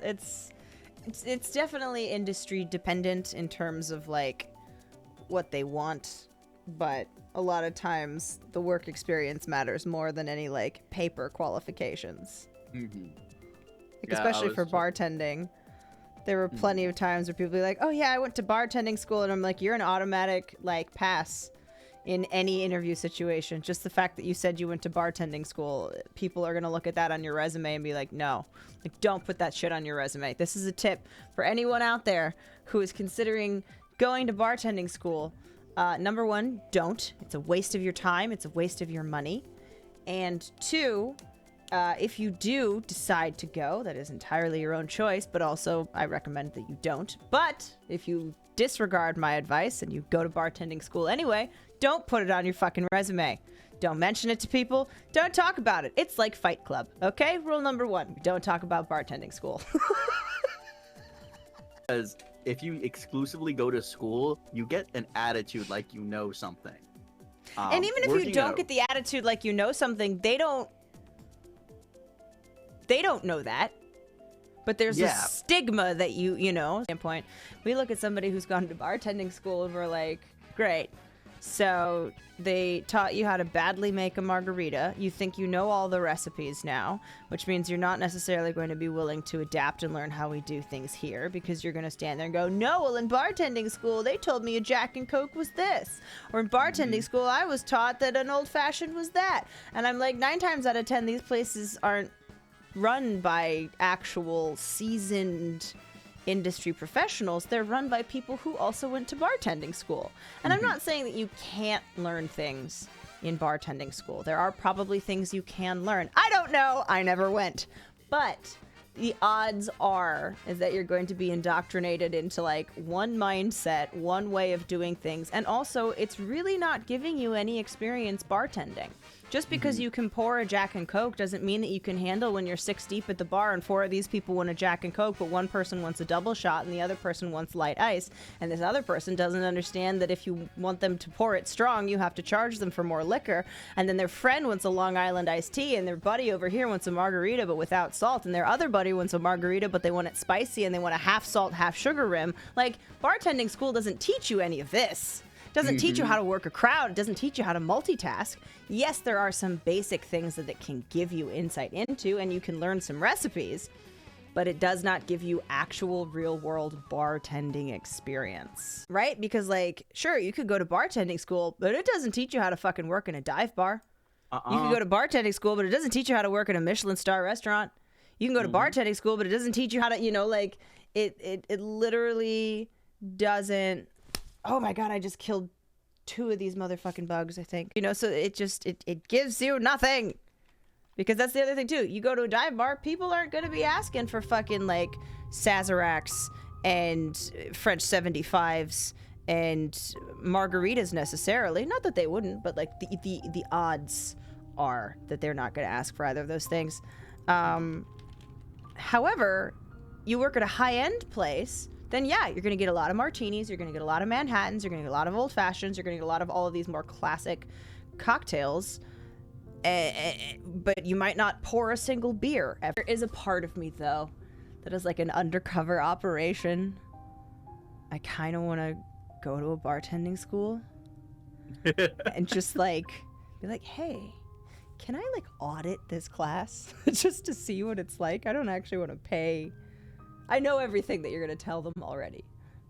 It's definitely industry dependent in terms of like what they want, but a lot of times the work experience matters more than any like paper qualifications. Mm-hmm. Like, especially for bartending. There were plenty of times where people be like, "Oh yeah, I went to bartending school," and I'm like, "You're an automatic like pass in any interview situation. Just the fact that you said you went to bartending school, people are gonna look at that on your resume and be like, no, like don't put that shit on your resume." This is a tip for anyone out there who is considering going to bartending school. Number one, don't. It's a waste of your time. It's a waste of your money. And two, if you do decide to go, that is entirely your own choice, but also I recommend that you don't. But if you disregard my advice and you go to bartending school anyway, don't put it on your fucking resume. Don't mention it to people. Don't talk about it. It's like Fight Club, okay? Rule number one, don't talk about bartending school. Because if you exclusively go to school, you get an attitude like you know something. And even if you don't get the attitude like you know something, they don't know that. But there's a stigma that you know. Standpoint, we look at somebody who's gone to bartending school and we're like, great. So they taught you how to badly make a margarita. You think you know all the recipes now, which means you're not necessarily going to be willing to adapt and learn how we do things here, because you're going to stand there and go, no, well, in bartending school, they told me a Jack and Coke was this. Or in bartending school, I was taught that an old fashioned was that. And I'm like, 9 times out of 10, these places aren't run by actual seasoned industry professionals. They're run by people who also went to bartending school. And I'm not saying that you can't learn things in bartending school. There are probably things you can learn. I don't know. I never went. But the odds are is that you're going to be indoctrinated into like one mindset, one way of doing things. And also, it's really not giving you any experience bartending. Just because you can pour a Jack and Coke doesn't mean that you can handle when you're 6 deep at the bar and 4 of these people want a Jack and Coke, but one person wants a double shot and the other person wants light ice. And this other person doesn't understand that if you want them to pour it strong, you have to charge them for more liquor. And then their friend wants a Long Island iced tea, and their buddy over here wants a margarita but without salt, and their other buddy wants a margarita but they want it spicy and they want a half salt, half sugar rim. Like, bartending school doesn't teach you any of this. Doesn't teach you how to work a crowd. It doesn't teach you how to multitask. Yes, there are some basic things that it can give you insight into, and you can learn some recipes, but it does not give you actual real-world bartending experience, right? Because, like, sure, you could go to bartending school, but it doesn't teach you how to fucking work in a dive bar. You can go to bartending school, but it doesn't teach you how to work in a Michelin star restaurant. You can go to bartending school, but it doesn't teach you how to, you know, like, it literally doesn't. Oh my god, I just killed 2 of these motherfucking bugs, I think. You know, so it gives you nothing. Because that's the other thing, too. You go to a dive bar, people aren't going to be asking for fucking, like, Sazeracs and French 75s and margaritas necessarily. Not that they wouldn't, but, like, the odds are that they're not going to ask for either of those things. However, you work at a high-end place, then yeah, you're going to get a lot of martinis, you're going to get a lot of Manhattans, you're going to get a lot of old fashions, you're going to get a lot of all of these more classic cocktails, but you might not pour a single beer. There is a part of me, though, that is like an undercover operation. I kind of want to go to a bartending school and just like be like, hey, can I like audit this class just to see what it's like? I don't actually want to pay. I know everything that you're going to tell them already.